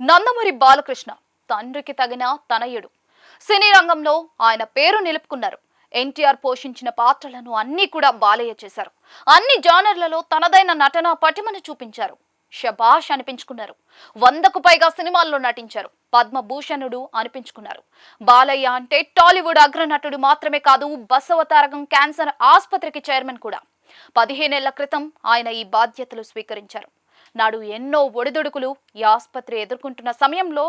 నందమూరి బాలకృష్ణ తండ్రికి తగిన తనయుడు. సినీ రంగంలో ఆయన పేరు నిలుపుకున్నారు. ఎన్టీఆర్ పోషించిన పాత్రలను అన్నీ కూడా బాలయ్య చేశారు. అన్ని జానర్లలో తనదైన నటన పటిమను చూపించారు. శభాష్ అనిపించుకున్నారు. 100కు పైగా సినిమాల్లో నటించారు. పద్మభూషణుడు అనిపించుకున్నారు. బాలయ్య అంటే టాలీవుడ్ అగ్రనటుడు మాత్రమే కాదు, బసవతారకం క్యాన్సర్ ఆసుపత్రికి చైర్మన్ కూడా. 15 ఏళ్ల క్రితం ఆయన ఈ బాధ్యతలు స్వీకరించారు. నాడు ఎన్నో ఒడిదుడుకులు ఈ ఆసుపత్రి ఎదుర్కొంటున్న సమయంలో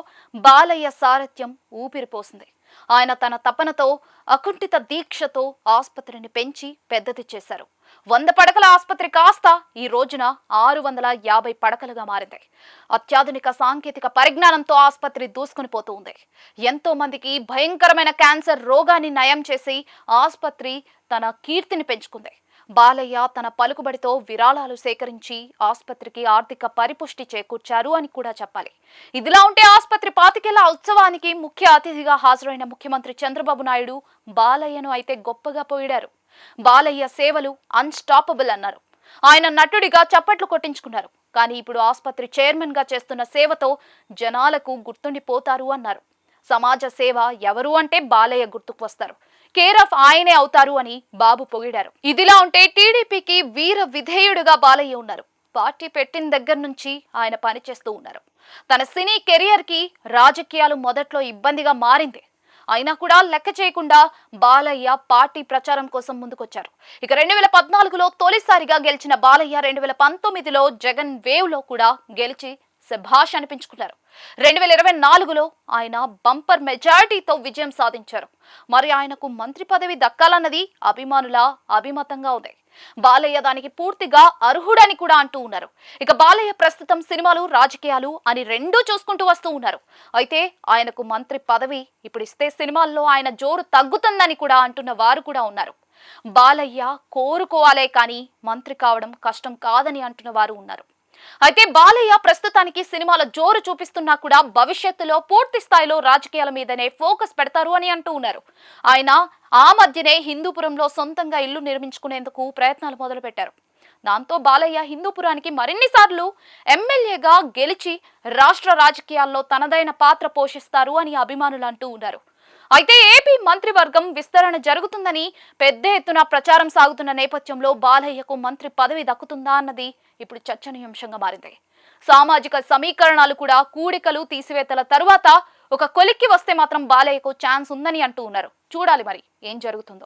బాలయ్య సారథ్యం ఊపిరిపోసింది. ఆయన తన తపనతో, అకుంఠిత దీక్షతో ఆసుపత్రిని పెంచి పెద్దది చేశారు. 100 పడకల ఆసుపత్రి కాస్త ఈ రోజున 650 పడకలుగా మారింది. అత్యాధునిక సాంకేతిక పరిజ్ఞానంతో ఆసుపత్రి దూసుకుని పోతూ ఉంది. ఎంతో మందికి భయంకరమైన క్యాన్సర్ రోగాన్ని నయం చేసి ఆసుపత్రి తన కీర్తిని పెంచుకుంది. బాలయ్య తన పలుకుబడితో విరాళాలు సేకరించి ఆసుపత్రికి ఆర్థిక పరిపుష్టి చేకూర్చారు అని కూడా చెప్పాలి. ఇదిలా ఉంటే ఆసుపత్రి 25 ఏళ్ల ఉత్సవానికి ముఖ్య అతిథిగా హాజరైన ముఖ్యమంత్రి చంద్రబాబు నాయుడు బాలయ్యను అయితే గొప్పగా పొగిడారు. బాలయ్య సేవలు అన్స్టాపబుల్ అన్నారు. ఆయన నటుడిగా చప్పట్లు కొట్టించుకున్నారు. కానీ ఇప్పుడు ఆసుపత్రి చైర్మన్ గా చేస్తున్న సేవతో జనాలకు గుర్తుండిపోతారు అన్నారు. సమాజ సేవ ఎవరు అంటే బాలయ్య గుర్తుకు వస్తారు. కేర్ ఆఫ్ ఆయనే అవుతారు అని బాబు పొగిడారు. ఇదిలా ఉంటే టీడీపీకి వీర విధేయుడుగా బాలయ్య ఉన్నారు. పార్టీ పెట్టిన దగ్గర నుంచి ఆయన పనిచేస్తూ ఉన్నారు. తన సినీ కెరియర్ కి రాజకీయాలు మొదట్లో ఇబ్బందిగా మారింది. అయినా కూడా లెక్క చేయకుండా బాలయ్య పార్టీ ప్రచారం కోసం ముందుకొచ్చారు. ఇక 2014లో తొలిసారిగా గెలిచిన బాలయ్య 2019లో జగన్ వేవ్ లో కూడా గెలిచి శభాష్ అనిపించుకున్నారు. 2024లో ఆయన బంపర్ మెజారిటీతో విజయం సాధించారు. మరి ఆయనకు మంత్రి పదవి దక్కాలన్నది అభిమానుల అభిమతంగా ఉంది. బాలయ్య దానికి పూర్తిగా అర్హుడని కూడా అంటూ ఉన్నారు. ఇక బాలయ్య ప్రస్తుతం సినిమాలు, రాజకీయాలు అని రెండూ చూసుకుంటూ వస్తూ ఉన్నారు. అయితే ఆయనకు మంత్రి పదవి ఇప్పుడు ఇస్తే సినిమాల్లో ఆయన జోరు తగ్గుతుందని కూడా అంటున్న వారు కూడా ఉన్నారు. బాలయ్య కోరుకోవాలే కానీ మంత్రి కావడం కష్టం కాదని అంటున్న వారు ఉన్నారు. అయితే బాలయ్య ప్రస్తుతానికి సినిమాల జోరు చూపిస్తున్నా కూడా భవిష్యత్తులో పూర్తి స్థాయిలో రాజకీయాల మీదనే ఫోకస్ పెడతారు అని అంటూ ఉన్నారు. ఆయన ఆ మధ్యనే హిందూపురంలో సొంతంగా ఇల్లు నిర్మించుకునేందుకు ప్రయత్నాలు మొదలుపెట్టారు. దాంతో బాలయ్య హిందూపురానికి మరిన్నిసార్లు ఎమ్మెల్యేగా గెలిచి రాష్ట్ర రాజకీయాల్లో తనదైన పాత్ర పోషిస్తారు అని అభిమానులు అంటూ ఉన్నారు. అయితే ఏపీ మంత్రివర్గం విస్తరణ జరుగుతుందని పెద్ద ఎత్తున ప్రచారం సాగుతున్న నేపథ్యంలో బాలయ్యకు మంత్రి పదవి దక్కుతుందా అన్నది ఇప్పుడు చర్చనీయాంశంగా మారింది. సామాజిక సమీకరణాలు కూడా కూడికలు తీసివేతల తరువాత ఒక కొలిక్కి వస్తే మాత్రం బాలయ్యకు ఛాన్స్ ఉందని అంటూ ఉన్నారు. చూడాలి మరి ఏం జరుగుతుందో.